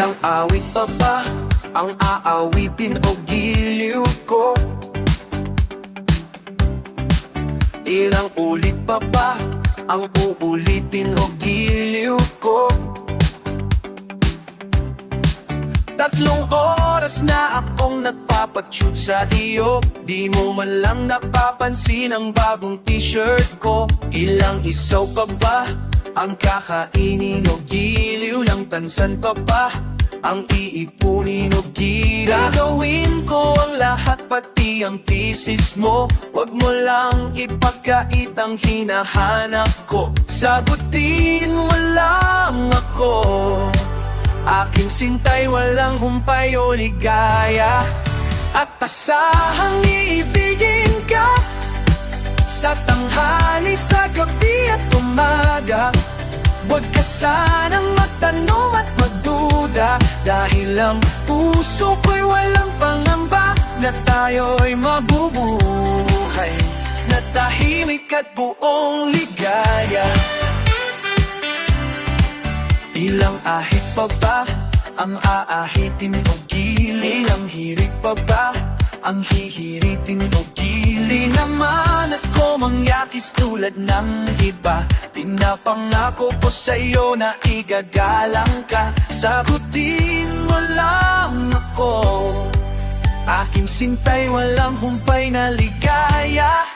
Ilang awit pa ba ang aawitin o giliw ko? Ilang ulit pa ba ang uulitin o giliw ko? 3 oras na akong nagpapatute sa iyo, di mo man lang napapansin ang bagong t-shirt ko. Ilang isaw pa ba ang kakainin o giliw lang tansan pa ba ang iipunin o gira? Gagawin ko ang lahat pati ang thesis mo, wag mo lang ipagkait ang hinahanap ko. Sagutin mo lang ako, aking sintay walang humpay o ligaya. At asahang iibigin ka sa tanghali, sa gabi at umaga. Huwag ka sanang magtanong at magduda, dahil ang puso ko'y walang pangamba na tayo'y mabubuhay na tahimik at buong ligaya. Ilang ahit pa ba ang aahitin o gili? Ilang hirit pa ba ang hihiritin o gili? Naman ako mangyakis tulad ng iba, pinapangako ko sa'yo na igagalang ka. Sagutin mo lang ako, aking sintay walang humpay na ligaya.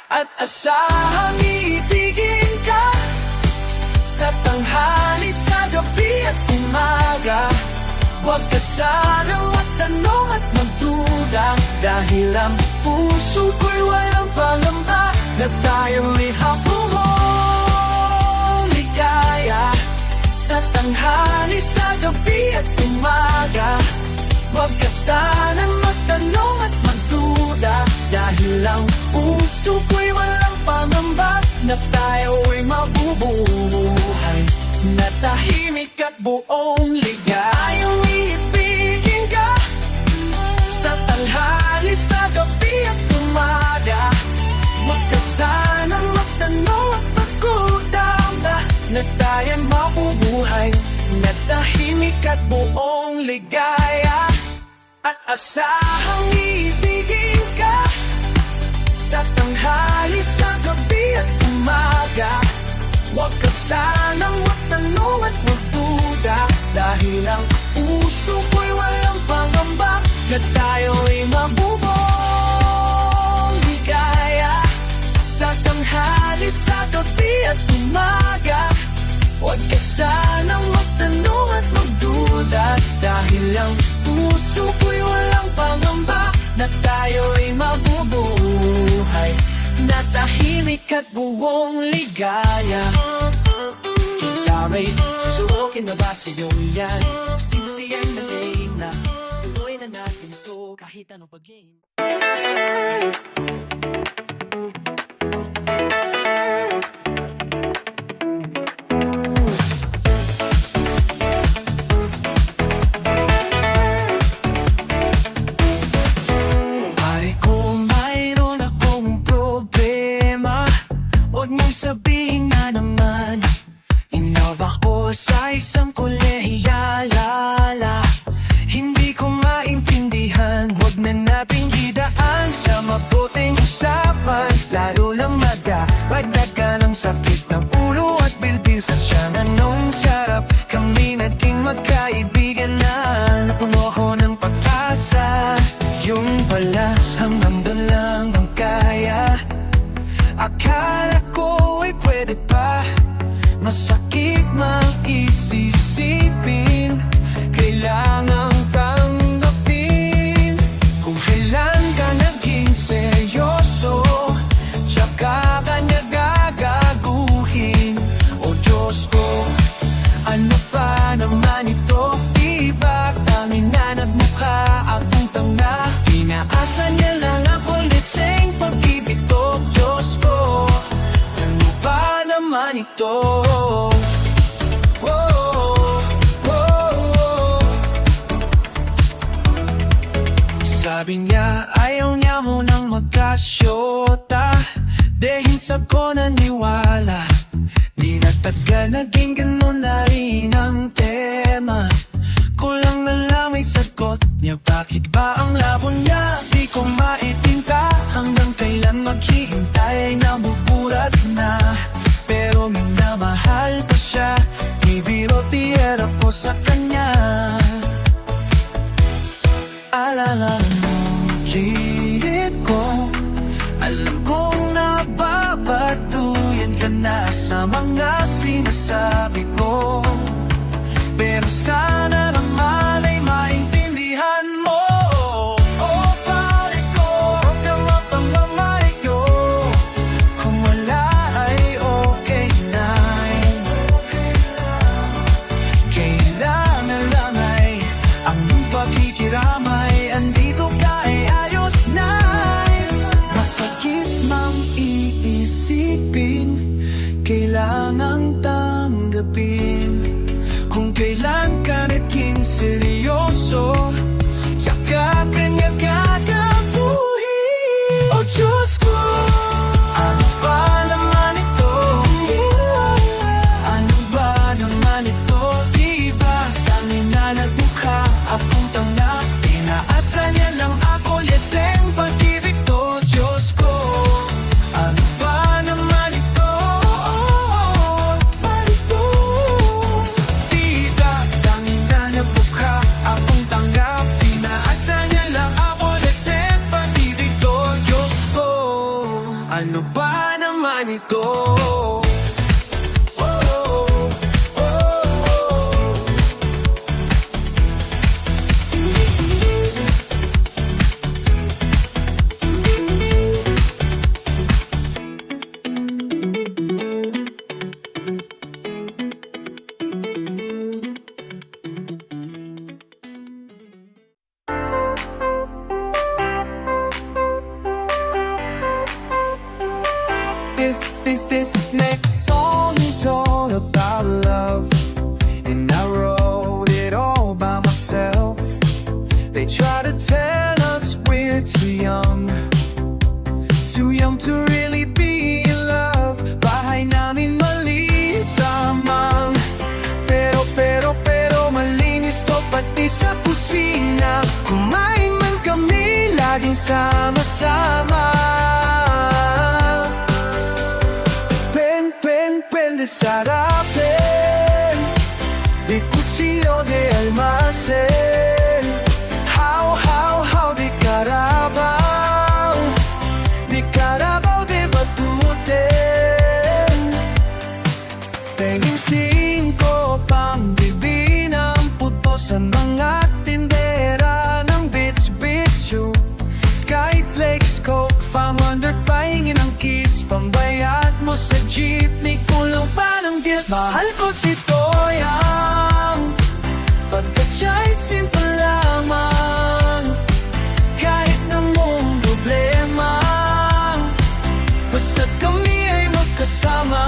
At asahang iibigin ka sa tanghali, sa gabi at umaga. Huwag ka sanang magtanong at magduda, dahil ang puso ko'y walang pangamba na tayo'y hapuhong ligaya. Sa tanghali, sa gabi at umaga. Huwag ka sanang magtanong at magduda, dahil ang puso ko'y walang pangamba na tayo'y mabubuhay na tahimik at buong ligaya. Ayaw iibigin ka sa tanghali, sa gabi at umaga. Huwag ka sanang magtanong at magkudamba na tayo'y mabubuhay na tahimik at buong ligaya. At asahang iibigin ka sa tanghali, sa gabi at umaga. Huwag ka sanang magtanong at magduda, dahil ang puso ko'y walang pangamba na tayo'y mabubuong ligaya. Sa tanghali, sa gabi at umaga. Huwag ka sanang magtanong at magduda, dahil ang puso ko'y walang pangamba na tayo'y mabubuhay na tahimik at buong ligaya. Ikaw ay susuokin na ba sa iyong yan? Sinsiyang na day na tuloy na natin to kahit anong pag-game. Sabihin na naman, in love ako sa isang kolehiyalala. Hindi ko maintindihan, wag na nating idaan sa mabuting usapan. Lalo lang madaragdag ka ng sakit ng ulo at bilbil sa tiyan. Anong sarap kami naging magkaibigan na napuno ako ng pag-asa. Yung pala hanggang lang ang kaya. Akala ko ay pwede pa, masakit mag-isisipin. Kailangan tanggapin kung kailan ka naging seryoso, tsaka ka niya gagaguhin. O Diyos ko, ano pa naman ito? Diba tangin na nagmukha akong tanga? Pinaasa niya lang ako, litseng pag-ibig to. Diyos ko, ano ba naman ito? Sabi niya ayaw niya munang magkasyota, dahil sa ko naniwala. Di nagtagal naging ganun na rin ang tema. Bakit ba ang labo niya di ko maitinta? Hanggang kailan maghihintay ay nabuburat na. Pero minamahal pa siya, ibiro tiyera po sa kanya. Alala mo, kilit ko, alam kong nababatuyan ka na sa mga sinasabi ko. Pero sana naman ay maintindihan mo. Oh, pare ko, huwag kang mapamamayo. Kung wala ay okay na. Kailangan lang ay ang pagkikiramay. Andito ka ay ayos na. Masakit mang iisipin, kailangang tanggapin. Kung kailan ka naging seryoso, tsaka kanya gagabuhin. Oh Diyos ko, ano ba naman ito? Ano ba naman ito? Diba tangin na nagmukha akong tanga? Inaasa niya lang ako, letseng pag-ibig to. Diyos ko, ano ba naman ito? Ano ba naman ito? This next song is all about love, and I wrote it all by myself. They try to tell us we're too young to really be in love. Bahay namin maliit lamang, pero malinis to pati sa kusina. Kumain man kami laging sama-sama. Pwede sarapin, di cuchillo de almacén. How, di Carabao de batute. Tenging 5 pang bibi ng puto sa mga tindera ng bitch-bitchu. Skyflakes, Coke, 500 pahingin ang kiss. Pambayad mo sa jeepney, kulang pa ng gills. Mahal ko si Toyang, pagkat siya'y simple lamang. Kahit na mong problema, basta't kami ay magkasama.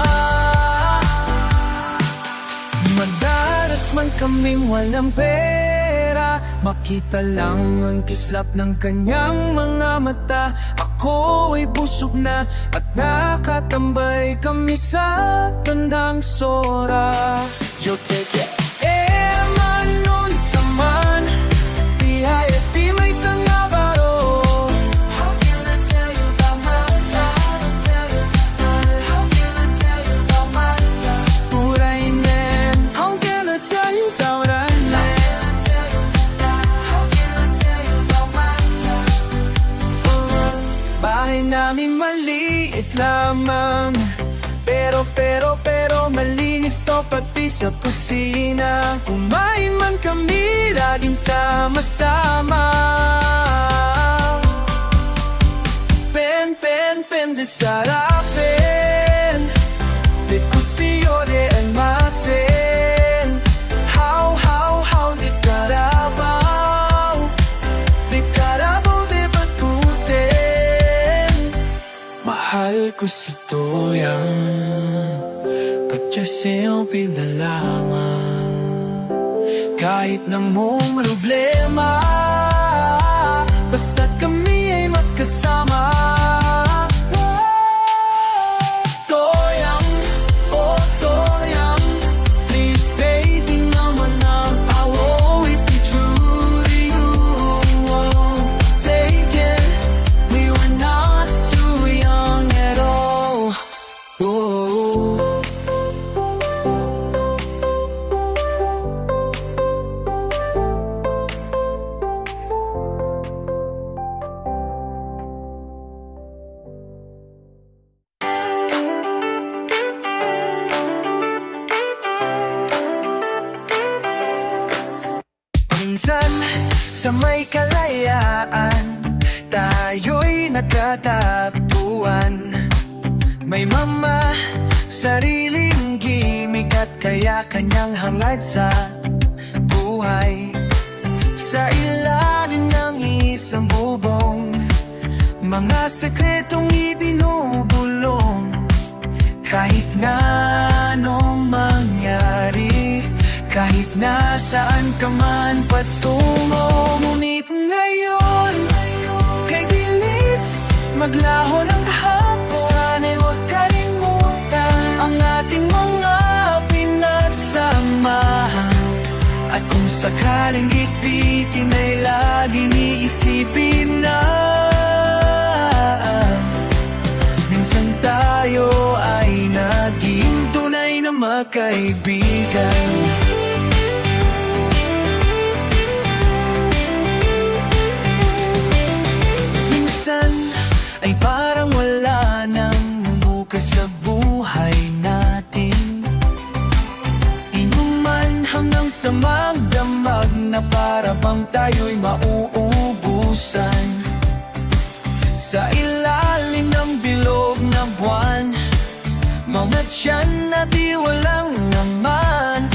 Madalas man kaming walang pera, makita lang ang kislap ng kanyang mga mata. Ako ay busog na at nakatambay kami sa tandang sora. Yo te manon sa man, bihaya di may sangabaro. How can I tell you about my love? How can I tell you about my love? Urainen, how can I tell you about my love? How can I tell you about my love? Bahay namin maliit lamang, pero malinis to pati sa kusina. Kumain man kami laging sama-sama. Pen de sarapin, de cuchillo de almacén. How, di Carabao de batute. Mahal ko si Toyang, pagka simple na lamang. Kahit na mong problema, basta't kami ay magkasama. Toyang, oh Toyang, please baby naman I will always be true to you. Sa may kalayaan, tayo'y nagtatagpuan. May mama, sariling gimik at kaya kanyang hangad sa buhay. Sa ilalim ng isang bubong, mga sekretong ibinubulong. Kahit na anong mangyari, kahit nasaan ka man patungo, ngunit ngayon, kay bilis maglaho ng hapon. Sana'y huwag kalimutan ang ating mga pinagsamahan. At kung sakaling ipitin ay laging iisipin na minsan tayo ay naging tunay na magkaibigan. Minsan ay parang wala nang bukas sa buhay natin. Inuman hanggang sa magdamag na para bang tayo'y mauubusan. Sa ilalim ng bilog na buwan, mga tiyan na di walang naman.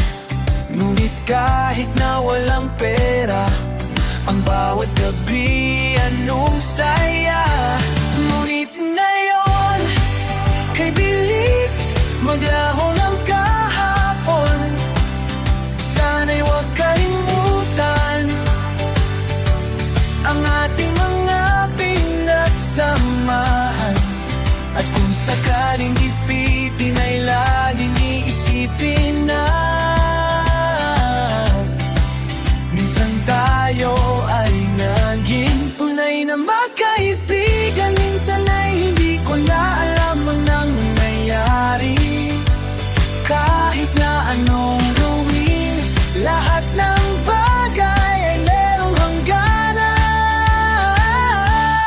Ngunit kahit na walang pera, ang bawat gabi anong saya. Ngunit ngayon, kay bilis maglaho ng kahapon. Sana'y huwag kalimutan ang ating mga pinagsamahan. At kung sakaling ipitin ay laging iisipin na minsan tayo ay naging tunay na magkaibigan. Minsan ay hindi ko na alam ang nangyayari. Kahit na anong gawin, lahat ng bagay ay merong hangganan.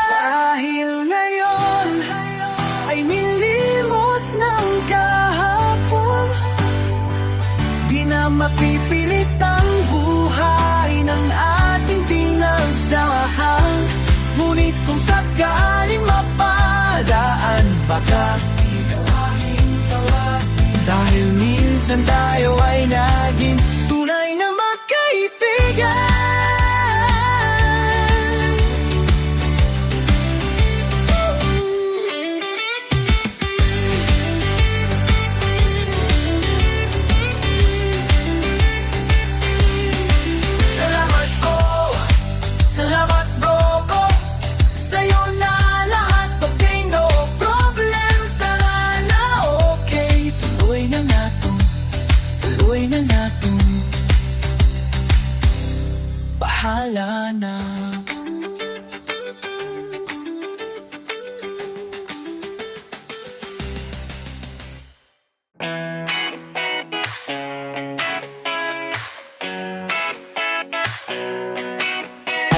Dahil ngayon ay nilimot ng kahapon, di na mapipilit ang buhay ng ating pinagsamahan. Ngunit kung sakaling mapadaan, baka dahil minsan tayo ay naging tunay na magkaibigan. Salamat ko, salamat bro ko, sa'yo na lahat okay, no problem. Tara na okay, tuloy na natin, bahala na.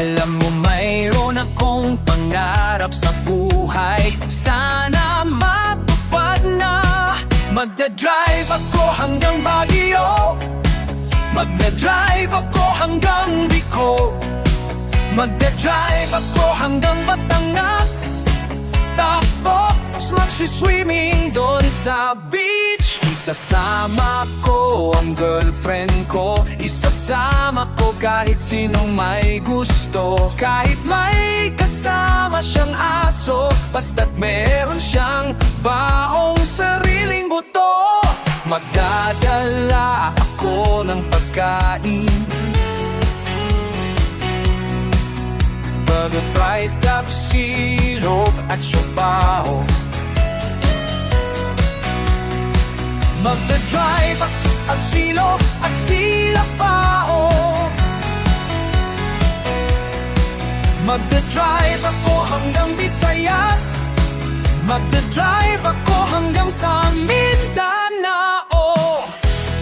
Alam mo, mayroon akong pangarap sa buhay, sana matupad na. Magdadrive ako hanggang Baguio, magdadrive ako hanggang Bicol, magdadrive ako hanggang Batangas, tapos magsiswimming doon sa beach. Isasama ko ang girlfriend ko, isasama ko kahit sinong may gusto. Kahit may kasama siyang aso, basta't meron siyang baong sariling buto. Magdadala ako ng pagkain, burger, fries, tapos silog at siopaw. Magdadrive at silo at silapao. Magdadrive ako hanggang Visayas, magdadrive ako hanggang sa Mindanao.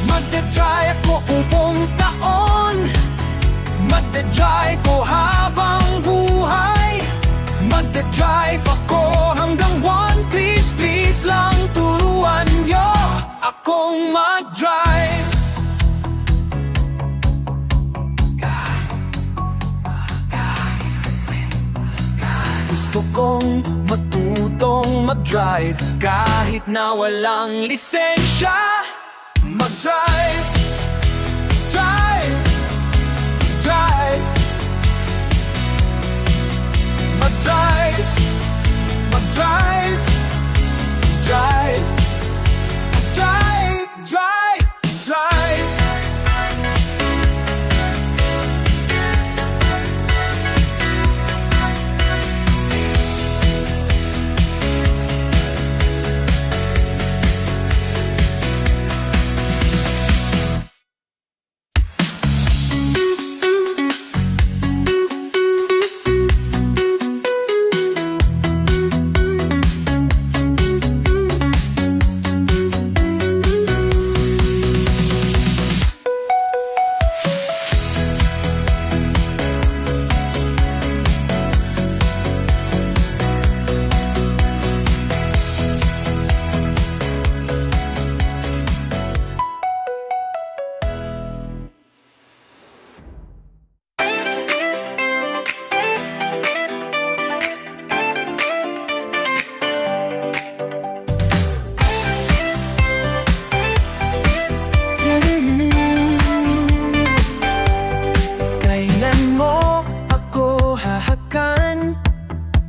Magdadrive ko buong taon, magdadrive ko habang buhay. Magdadrive ako hanggang one, please, please lang turuan niyo akong mag-drive. Gusto kong matutong mag-drive kahit na walang lisensya. Mag-drive, drive, drive. Mag-drive, mag-drive, drive. Drive, drive, drive.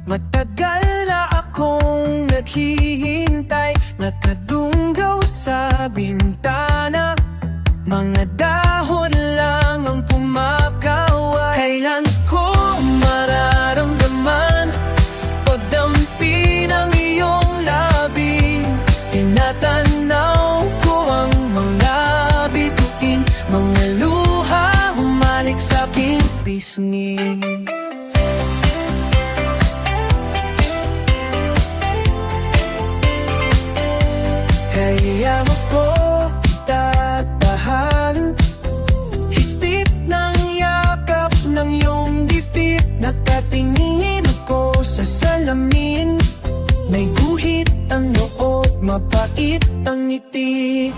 Matagal na akong naghihintay, nakadunggaw sa bintana. Mga dahon lang ang pumakaway. Kailan ko mararamdaman pagdampi ng iyong labi? Tinatanaw ko ang mga bituin, mga luha humalik sa aking pisngi. Kaya mo po tatahan, higpit ng yakap ng iyong dibdib. Nakatingin ako sa salamin, may guhit ang noot, mapait ang ngiti.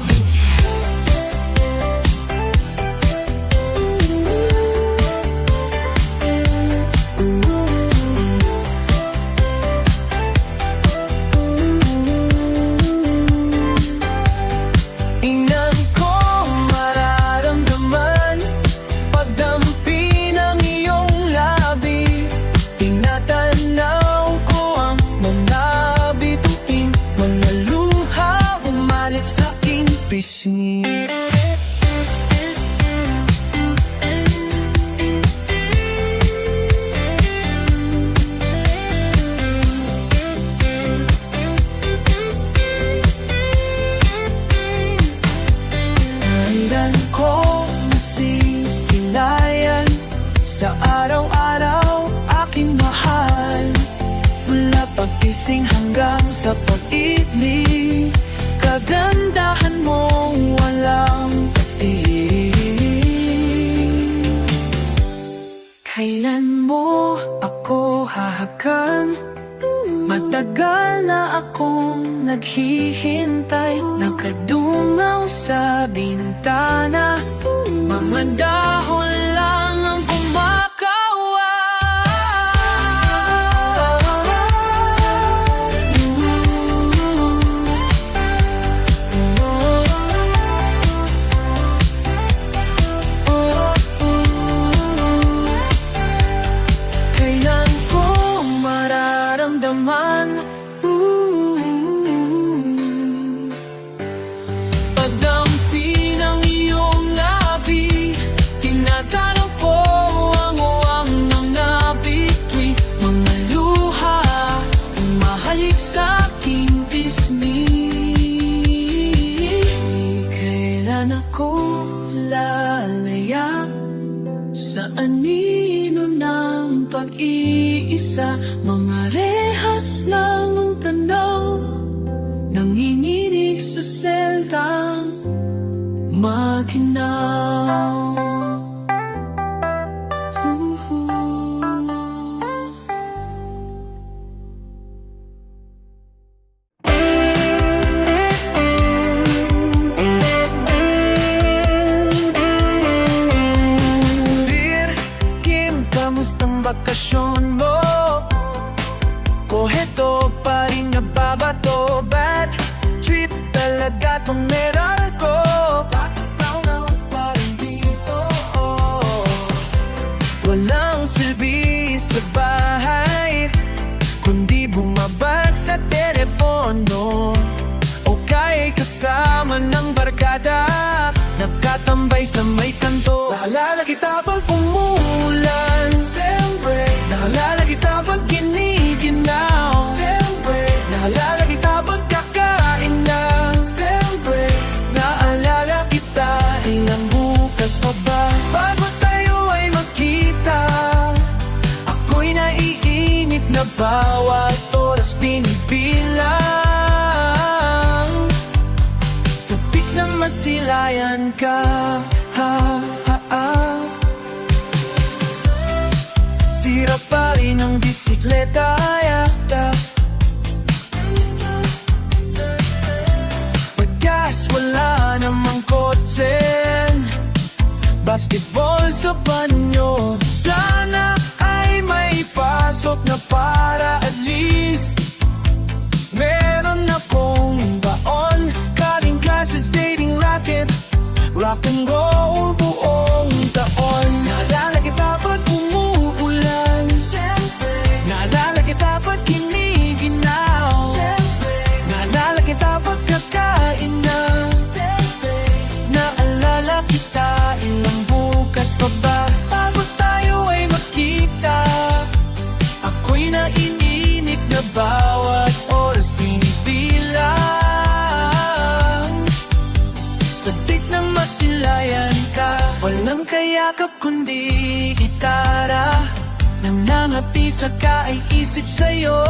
Pisngi. Kailan ko masisilayan sa araw-araw aking mahal, mula pagkising hanggang sa pag-ibig. Kagandahan mo walang patig. Kailan mo ako hahagan? Matagal na akong naghihintay, nakadungaw sa bintana. Mga dahon lang ang pagdampi ng iyong labi. Tinatanaw ko ang uwang mga bituin, mga luha umahalik sa aking pisngi. Kailan ako lalaya sa anino ng pag-iisa? Mga rehas lang ang tanaw, nanginginig sa seldang maginaw. Dear Kim, kamustang bakasyon mo? mahalaga tong meral ko. Bakit brown out pa rin dito? Walang silbi sa bahay, kundi bumabad sa telepono. O kaya kasama ng barkada, nagkatambay sa may kanto. Naalala kita pag umulan, siyempre. Naalala kita pag giniginaw, siyempre. Naalala kita pag kakain na, siyempre. Naalala kita, ilang bukas pa ba bago tayo ay magkita? Ako'y naiinip na bawat oras binibilang. Sabik na masilayan ka, ha, ha, ha. Sira pa rin ang bisikleta, yata. Pagkas wala namang kotse, basketball sa banyo. Sana ay may pasok na para at least meron akong baon. Cutting classes, dating racket, rock and roll buong taon. Naalala kita pag umuulan, siyempre. Naalala kita pag giniginaw, siyempre. Naalala kita pag kakain na, siyempre. Naalala kita, ilang bukas pa ba bago tayo ay magkita? Ako'y naiinip na bawat oras binibilang. Sabik na masilayan ka, walang kayakap kundi gitara. Nanangati sa kaisip sa'yo,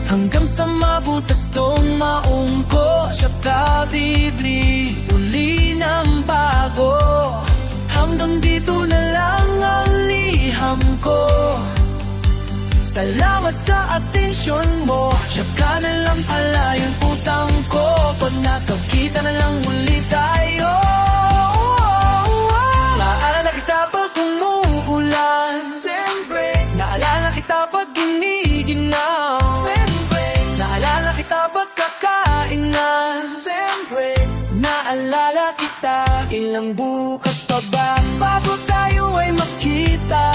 hanggang sa mabutas tong maong ko. Tsaka bibli uli ng bago, hanggang dito na lang ang liham ko. Salamat sa atensyon mo, tsaka na lang pala yung utang ko. Pag nakakita na lang uli tayo. Naalala kita pag umuulan, siyempre. Naalala kita pag giniginaw, siyempre. Naalala kita pag kakain na, siyempre. Naalala kita, ilang bukas pa ba bago tayo ay makita?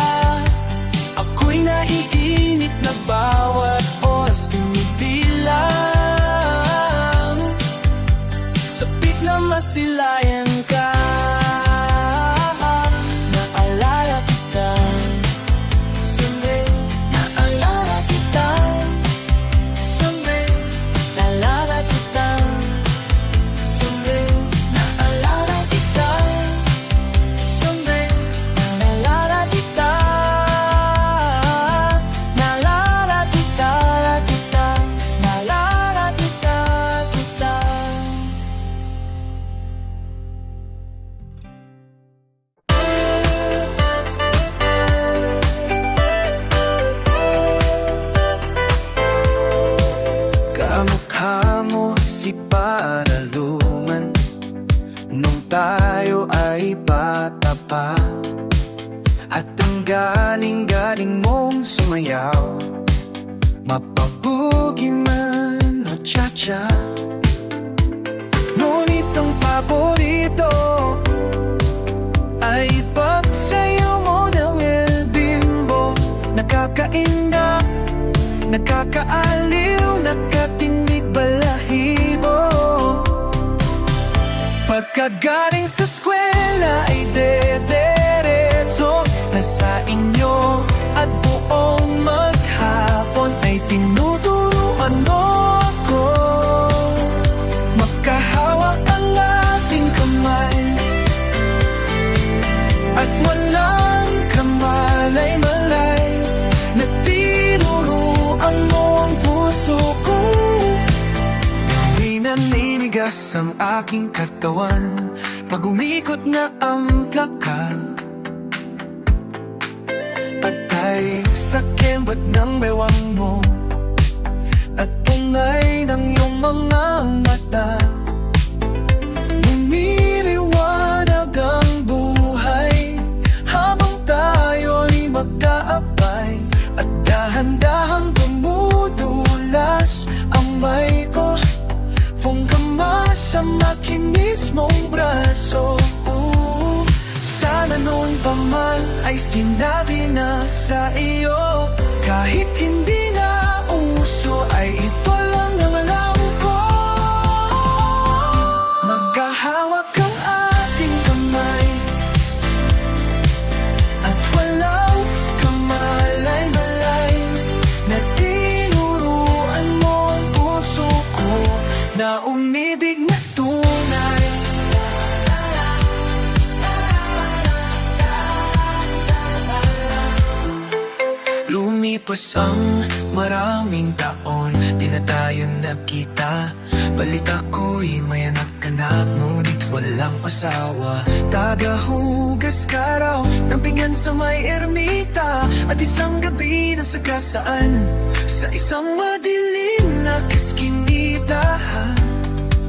Ako'y naiinip na bawat oras binibilang. Sabik na masilayan ka, naalala kita, siyempre. Naalala kita, siyempre. Naalala kita, siyempre. Naalala kita, siyempre. Naalala kita, naalala kita, kita. Naalala kita, kita. Kamukha mo si Paraluman nung tayo ay bata pa, at ang galing-galing mong sumayaw, mapabugi man o cha-cha. Ngunit ang paborito ay pagsayaw mo ng El Bimbo. Nakakainda, nakakaaliw, nakatinig balahibo. Pagkagaling sa eskwela ay dederetso na sa inyo, at buong maghapon ay tinuturuan mo ako. Magkahawak ang ating kamay, at walang kamalay-malay, na tinuruan mo ang puso ko. Di naninigas ang aking katawan pag umikot na ang plaka, at ay sakembat ng bewang mo, at tungay ng iyong mga mata. Lumiliwanag ang buhay habang tayo'y magkaabay, at dahan-dahang dumudulas ang may ko. Kung kamay mismong braso. Sana noon pa man ay sinabi na sa iyo, kahit hindi na uso ay ito lang ang alam ko. Magkahawak ang ating kamay at walang kamalay-malay, na tinuruan mo ang puso ko na umibig na tunay. Lumipas ang maraming taon, di na tayo nagkita. Balita ko'y may anak-anak, ngunit walang asawa. Tagahugas ka raw ng pinggan sa may ermita, at isang gabi na sagasaan sa isang madilim na eskinita.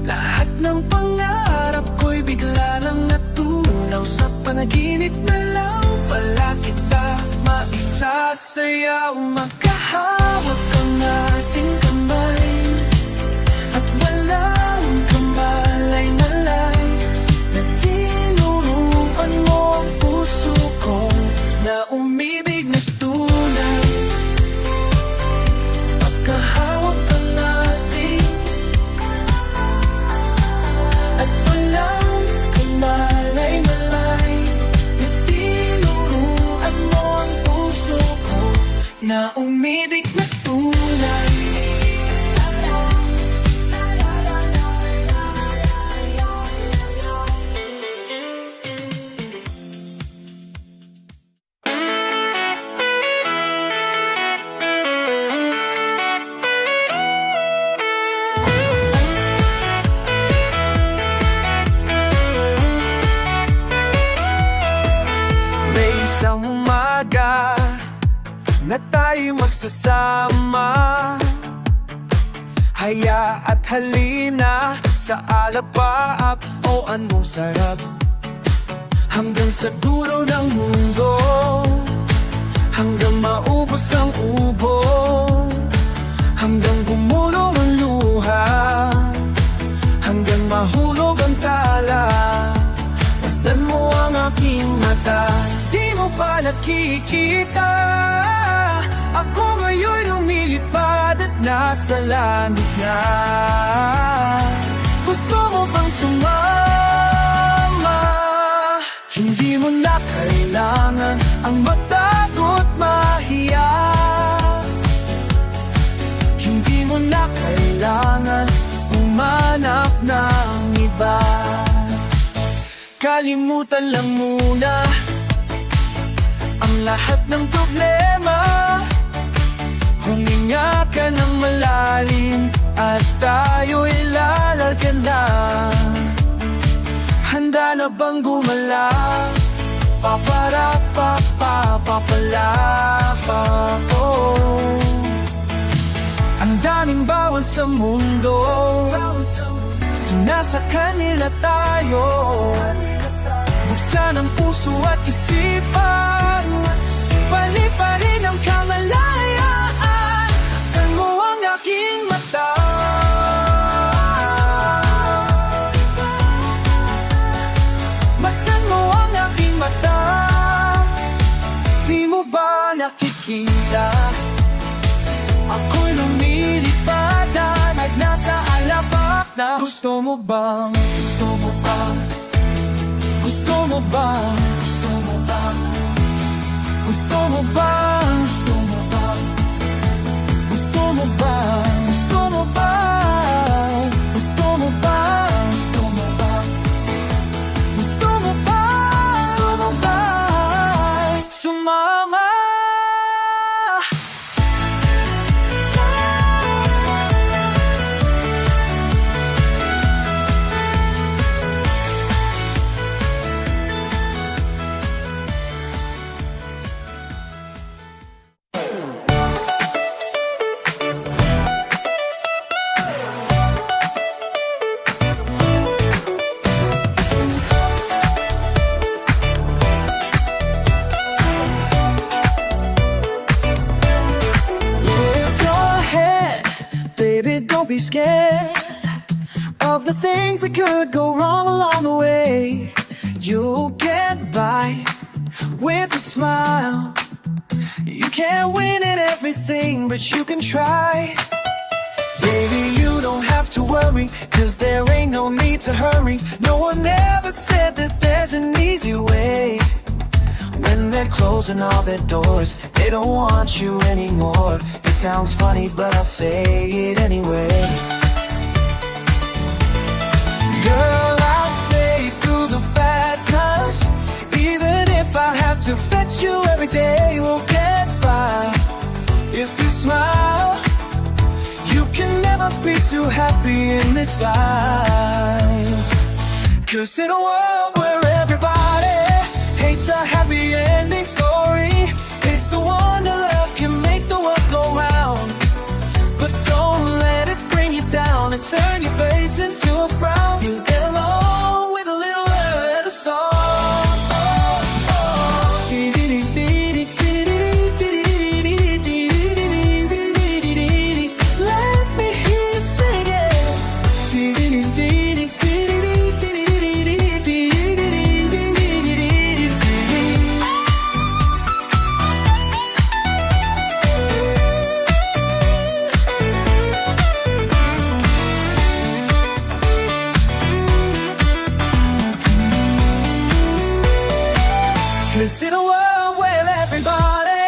Lahat ng pangarap ko'y bigla lang natunaw, sa panaginip na lang pala kita maisasayaw. Magkahawak ang ating kamay at walang kamalay-malay, na tinuruan mo ang puso ko na umibig na tunay. Magkahawak ang ating at walang kamalay-malay, na tinuruan mo ang puso ko na umibig na tunay. May isang umaga na tayo magsasama, haya at halina sa alapaap o anong sarap, hanggang sa dulo ng mundo, hanggang maubos ang ubo, hanggang gumulong ang luha, hanggang mahulog ang tala. Masdan mo ang aking mata, di mo pa nakikita. Ako ngayon lumilipad at nasa langit na. Gusto mo bang sumama? Hindi mo na kailangan ang matagot mahiya. Hindi mo na kailangan umanap ng iba. Kalimutan lang muna ang lahat ng problema. Huminga ka ng malalim at tayo'y lalargan na. Handa na bang gumala? Papara papala oh. Ang daming bawal sa mundo, nasa kanila tayo. Buksan ang puso at isipan, paliparin ang kamalaya,an. Saan mo ang aking mata? Masdan mo ang aking mata. Di mo ba nakikita? Ako'y lumilipad at nasa alapak na. Gusto mo bang, gusto mo bang, gusto mo bang, gusto mo bang, gusto mo bang, gusto mo bang, gusto mo bang, gusto mo bang, gusto mo bang, gusto mo bang, gusto mo bang, gusto mo bang sumama? Don't be scared of of the things that could go wrong along the way. You'll get by with a smile. You can't win at everything, but you can try. Baby, you don't have to worry, 'cause there ain't no need to hurry. No one ever said that there's an easy way. When they're closing all their doors, they don't want you anymore. It sounds funny, but I'll say it anyway. Girl, I'll stay through the bad times. Even if I have to fetch you every day, we'll get by. If you smile, you can never be too happy in this life. 'Cause in a world where everybody hates a happy ending story, it's a wonder love can make the world go round. But don't let it bring you down and turn your face into a frown. You'll get along with a little word of song. Let me hear you sing it. Cause in a world where everybody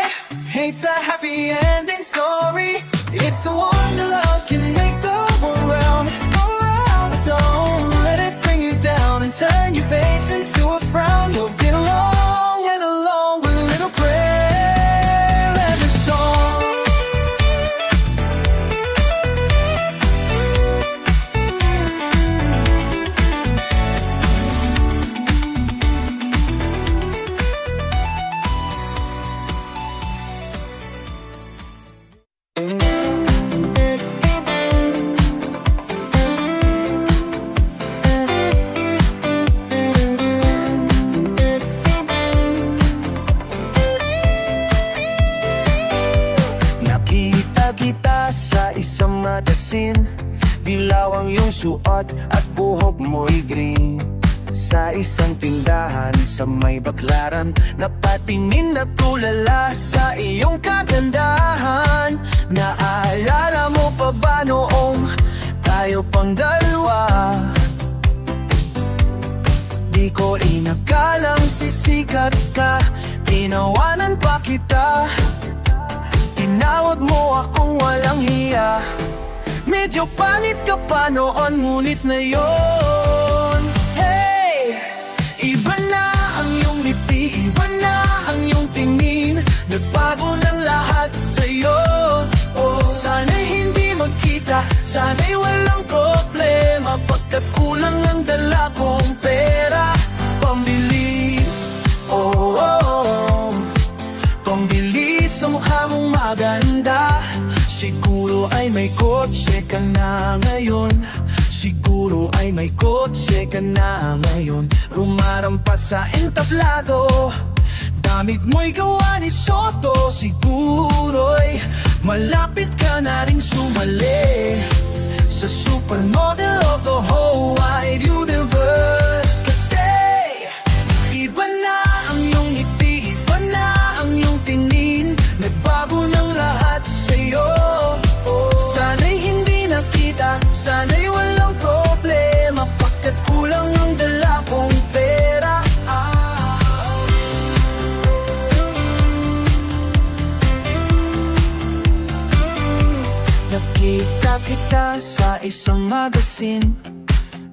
hates a happy ending story, it's a wonder love can make the world round. But don't let it bring you down and turn your face into a frown. You'll get along and along with a little prayer and a song. Nakita kita sa isang magasin. Dilaw ang iyong suot at buhok mo'y green. Sa isang tindahan sa may Baklaran, napatingin na tulala sa iyong kagandahan. Naalala mo pa ba noong tayo pang dalawa? Di ko inakalang sisikat ka, tinawanan pa kita. Tinawag mo akong walang hiya. Medyo pangit ka pa noon, ngunit na yon. Hey! Iba na ang iyong ngiti, iba na ang iyong tingin. Nagbago ng lahat sa'yo. Sana'y hindi magkita, sana'y walang problema. Pagkat kulang ang dala kong pera pambili. Pambili sa mukha mong maganda. Siguro ay may kotse ka na ngayon. Siguro ay may kotse ka na ngayon. Rumarampas sa entablado, damit mo'y gawa ni Soto. Siguro'y malapit ka na ring sumali sa supermodel of the whole wide universe. Kasi iba na ang iyong ngiti, iba na ang iyong tingin. Nagbago ng lahat sa'yo. Sana'y hindi nakita, sana'y walang problema. Pagkat kulang ang dala kong pera. Nakita kita sa isang magasin,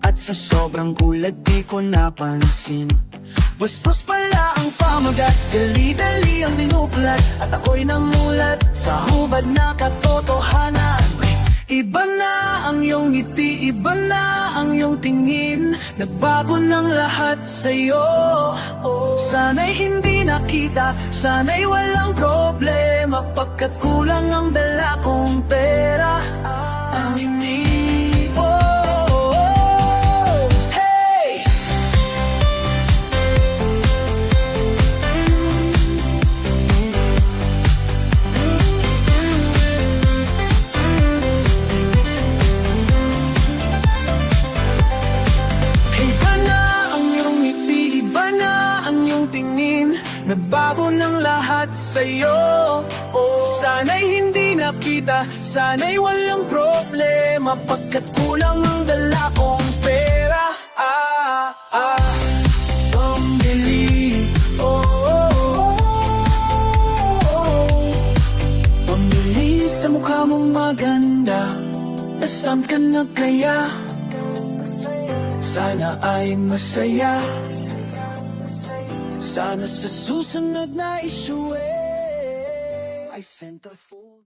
at sa sobrang gulat di ko napansin. Bastos pala ang pamagat, dali-dali ang dinuklat. At ako'y namulat sa hubad na katotohanan. Iba na ang iyong ngiti, iba na ang iyong tingin. Nagbago ng lahat sa'yo. Sana'y hindi nakita, sana'y walang problema. Pagkat kulang ang dala kong pera. Ang ini Nagbago ng lahat sa'yo. Sana'y hindi nakita, sana'y walang problema, pagkat kulang ang dala kong pera. Pambili, pambili sa mukha mong maganda. Nasaan ka na kaya? Sana ay masaya. Sana sa susunod na issue ay centerfold.